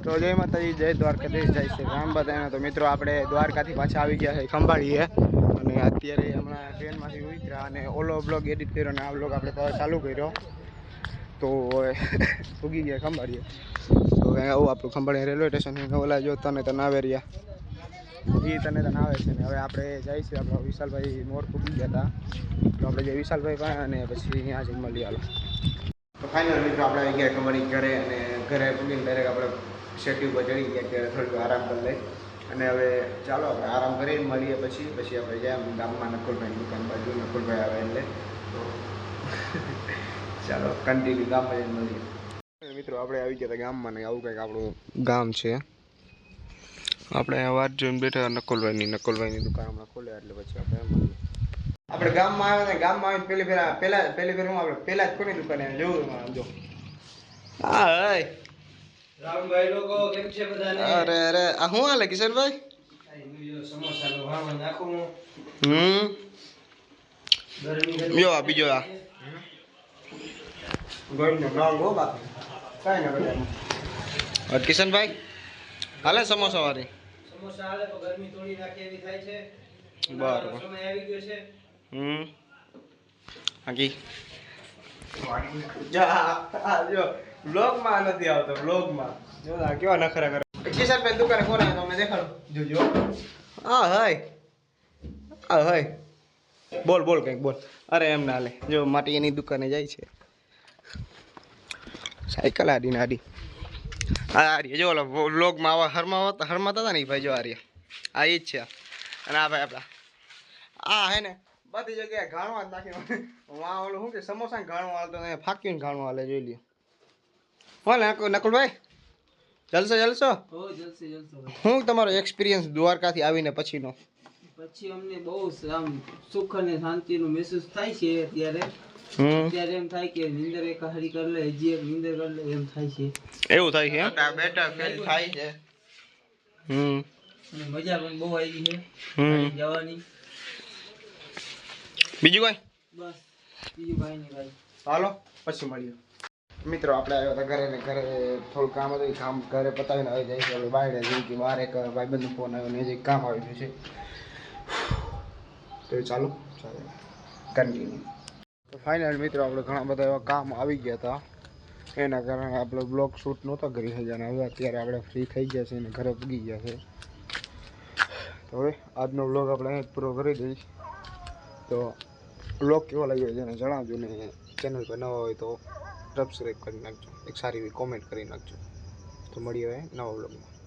તો જય માતાજી, જય દ્વારકાધીશ, જય શ્રી રામ બધાને। તો મિત્રો આપણે દ્વારકાથી પાછા આવી ગયા છે ખંભાળીએ અને અત્યારે હમણાં ટ્રેનમાંથી ઉતર્યા અને ઓલો બ્લોગ એડિટ કર્યો અને આ બ્લોગ આપણે ચાલુ કર્યો તો ઉગી ગયા ખંભાળીએ। તો આવું આપણું ખંભાળી રેલવે સ્ટેશન ઓલા જો તને આવે રહ્યા એ તને આવે છે ને હવે આપણે જઈશું આપણા વિશાલભાઈ મોર ઉગી ગયા હતા તો આપણે જે વિશાલભાઈ પાસે અને પછી અહીંયા જઈને મળી આલો। તો ફાઇનલ મિત્રો આપણે આવી ગયા ખંભાળી ઘરે અને ઘરે પૂગીને ડાયરેક્ટ આપણે શેટી ઉપર ચડી ગયા ત્યારે થોડું આરામ કરી લઈ અને હવે ચાલો આપણે આરામ કરીને મળીએ પછી આપણે જાય ગામમાં નકુલભાઈની દુકાન બાજુ નકુલભાઈ આવે એટલે તો ચાલો કન્ટિન્યુ ગામમાં જઈને મળીએ। મિત્રો આપણે આવી ગયા હતા ગામમાં ને આવું કંઈક આપણું ગામ છે। આપણે વાત જોઈને બેઠા નકુલભાઈની દુકાન હમણાં ખોલે એટલે પછી આપણે મળીએ। આપણે ગામમાં આવ્યા ને ગામમાં આવીને પહેલી ફેર હું આપણે પહેલા જ કોની દુકાને જોવું જો હા રામભાઈ લોકો કેમ છે બધાને? અરે આ શું હાલે કિશનભાઈ? સમોસાનો ભાવ નાખું જો આ બીજો આ ગોઈનો નામ ગો બાકી કાઈ ના બેટા કિશનભાઈ હાલે સમોસા વાળી સમોસા હાલે તો ગરમી થોડી નાખે એવી થાય છે બરાબર સમય આવી ગયો છે હાકી જો બ્લોગમાં નથી આવતો બ્લોગમાં જો આ કેવા નખરા કરે કિશનભાઈ દુકાને કોને તમને દેખાડો જોજો હા હાય બોલ કંઈક બોલ અરે એમ ના હાલે જો માટી એની દુકાને જાય છે સાયકલ આડી આરી જો ઓલો વ્લોગમાં આવા હરમાતા હતા ને ભાઈ જો આર્યા આ ઈ જ છે અને આ ભાઈ આપણા આ હે ને બધી જગ્યાએ ઘાણવા જ નાખી વાં ઓલું શું કે સમોસા ઘાણવા હાલતો ને ફાકીને ઘાણવા હાલે જોઈ લ્યો બોલ નકુલભાઈ જલસો શું તમારો એક્સપિરિયન્સ દ્વારકાથી આવીને પછીનો? પછી અમને બહુ આમ સુખ અને શાંતિનો મહેસૂસ થાય છે અત્યારે એમ થાય કે નીંદર એક હારી કરી લે હજી એક નીંદર કરી લે એમ થાય છે એવું થાય છે બેટર ફીલ થાય છે અને મજા પણ બહુ આવી છે જવાની બીજું કઈ બસ બીજું કઈ નહીં ભાઈ હાલો પછી મળીએ મિત્રો આપણે આવ્યા હતા ઘરે ને ઘરે થોડું કામ હતું કામ ઘરે પતાવીને આવી જાય છે આપણે બહાર જેમ કે બહાર એક ભાઈબંધનો ફોન આવ્યો ને જે કામ આવી ગયું છે તો ચાલો કન્ટિન્યુ। તો ફાઇનલ મિત્રો આપણે ઘણા બધા એવા કામ આવી ગયા હતા એના કારણે આપણે બ્લોગ શૂટ નહોતા કરી શક્યા અને હવે અત્યારે આપણે ફ્રી થઈ ગયા છે અને ઘરે પૂગી ગયા છે તો હવે આજનો બ્લોગ આપણે અહીં પૂરો કરી દઈશ। તો બ્લોગ કેવો લાગ્યો છે એને જણાવજો ને ચેનલ પર નવા હોય તો સબસ્ક્રાઈબ કરી નાખજો એક સારી એવી કોમેન્ટ કરી નાખજો। તો મળીએ હવે નવા બ્લોગમાં।